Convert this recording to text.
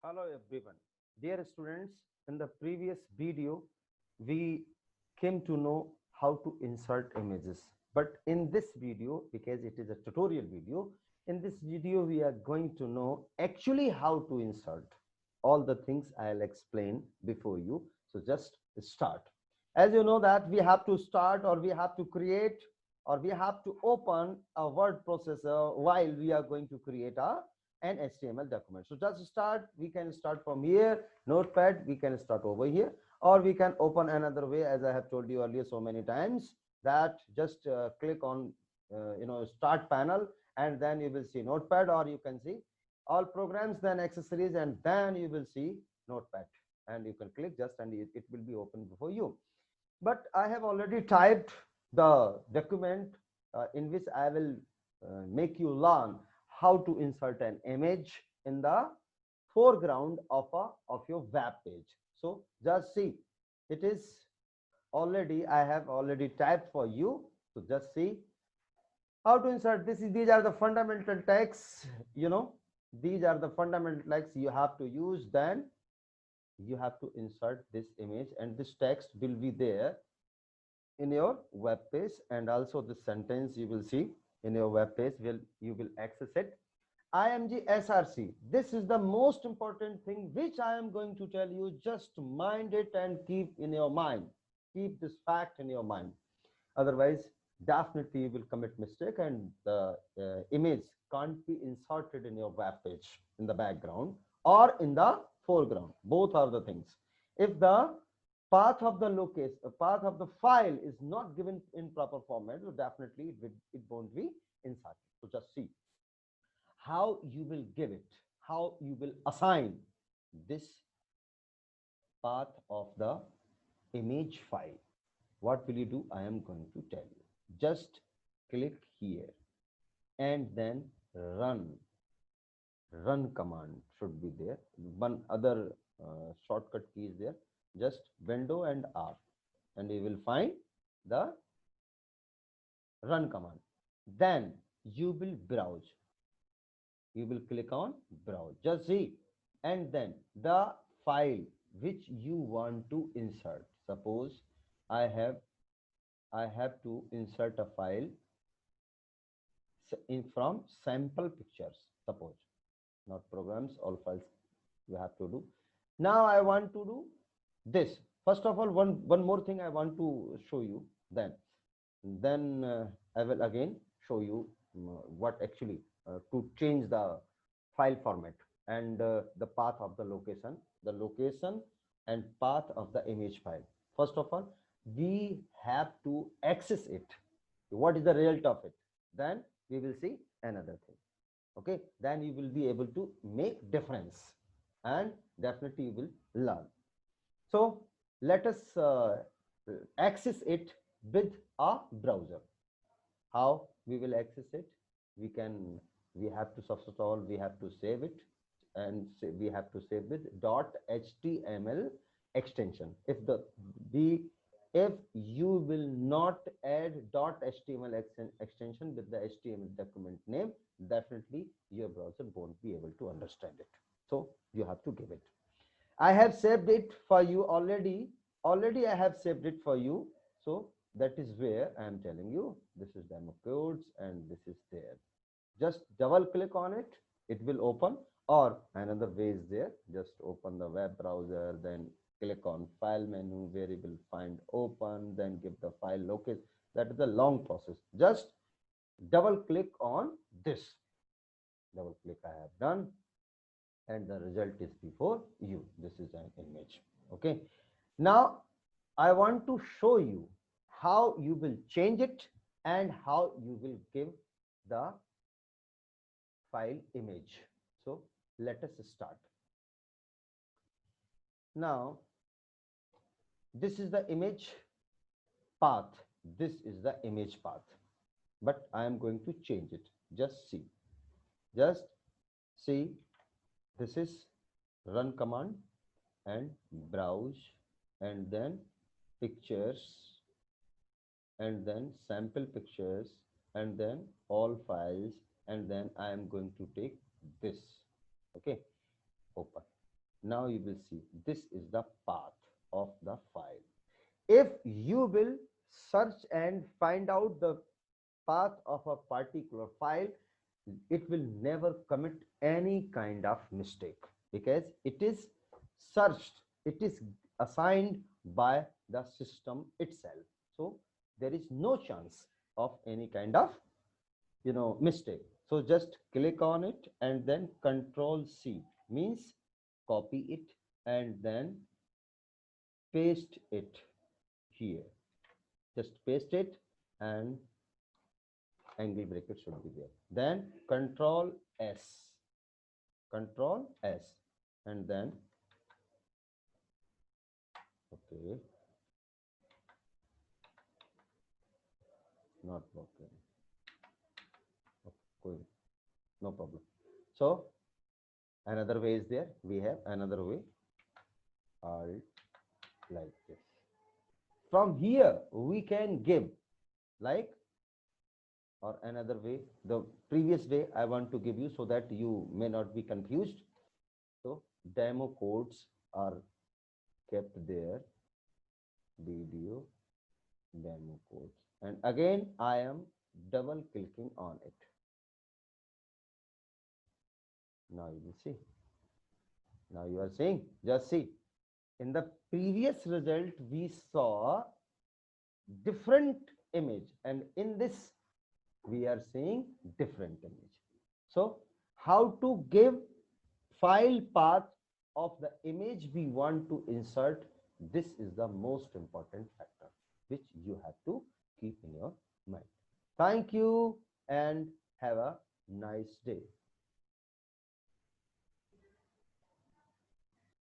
Hello everyone. Dear students, in the previous video, we came to know how to insert images. But in this video, because it is a tutorial video, in this video, we are going to know actually how to insert all the things I'll explain before you. So just start. As you know that we have to start or we have to create or we have to open a word processor while we are going to create an HTML document. So just start, we can start from here, notepad, we can start over here, or we can open another way, as I have told you earlier so many times, that just click on start panel, and then you will see notepad, or you can see all programs, then accessories, and then you will see notepad, and you can click just and it will be open before you. But I have already typed the document in which I will make you learn how to insert an image in the foreground of your web page. So just see, it is already, I have already typed for you. So just see how to insert this. These are the fundamental texts, these are the fundamental texts you have to use. Then you have to insert this image, and this text will be there in your web page, and also the sentence you will see in your web page, you will access it. IMG SRC, this is the most important thing which I am going to tell you. Just mind it and keep in your mind, keep this fact in your mind, otherwise definitely you will commit mistake, and the image can't be inserted in your web page in the background or in the foreground. Both are the things. If the path of the location, path of the file is not given in proper format, so definitely it won't be inserted. So just see how you will give it, how you will assign this path of the image file. What will you do? I am going to tell you. Just click here and then run. Run command should be there. One other shortcut key is there. Just window and R, and you will find the run command. Then you will browse. You will click on browse. Just see, and then the file which you want to insert. Suppose I have to insert a file from sample pictures. Suppose, not programs, all files you have to do. Now I want to do this. First of all, one more thing I want to show you. Then I will again show you what actually to change the file format and the path of the location and path of the image file. First of all, we have to access it. What is the result of it? Then we will see another thing. Okay, then you will be able to make difference, and definitely you will learn. So let us access it with a browser. How we will access it? We have to, first of all, we have to save it, and we have to save with .html extension. If you will not add .html extension with the HTML document name, definitely your browser won't be able to understand it. So you have to give it. I have saved it for you already. Already I have saved it for you. So that is where I am telling you, this is demo codes and this is there. Just double click on it, it will open, or another way is there. Just open the web browser, then click on file menu where you will find open, then give the file location. That is a long process. Just double click on this. Double click I have done, and the result is before you. This is an image. Okay, now I want to show you how you will change it and how you will give the file image. So let us start. Now this is the image path. This is the image path, but I am going to change it. Just see, this is run command and browse, and then pictures, and then sample pictures, and then all files, and then I am going to take this. Okay, open. now you will see this is the path of the file. If you will search and find out the path of a particular file, it will never commit any kind of mistake because it is searched, it is assigned by the system itself. So there is no chance of any kind of mistake. So just click on it and then Control C means copy it and then paste it here. Just paste it and angle bracket should be there. Then Control S, and then okay, not broken. Okay, no problem. So another way is there. We have another way, Alt like this. From here we can give like, or another way, the previous way I want to give you so that you may not be confused. So demo codes are kept there, video demo codes, and again I am double clicking on it. Now you will see. Now you are seeing, just see, in the previous result we saw different image, and in this we are seeing different image. So how to give file path of the image we want to insert, this is the most important factor which you have to keep in your mind. Thank you and have a nice day.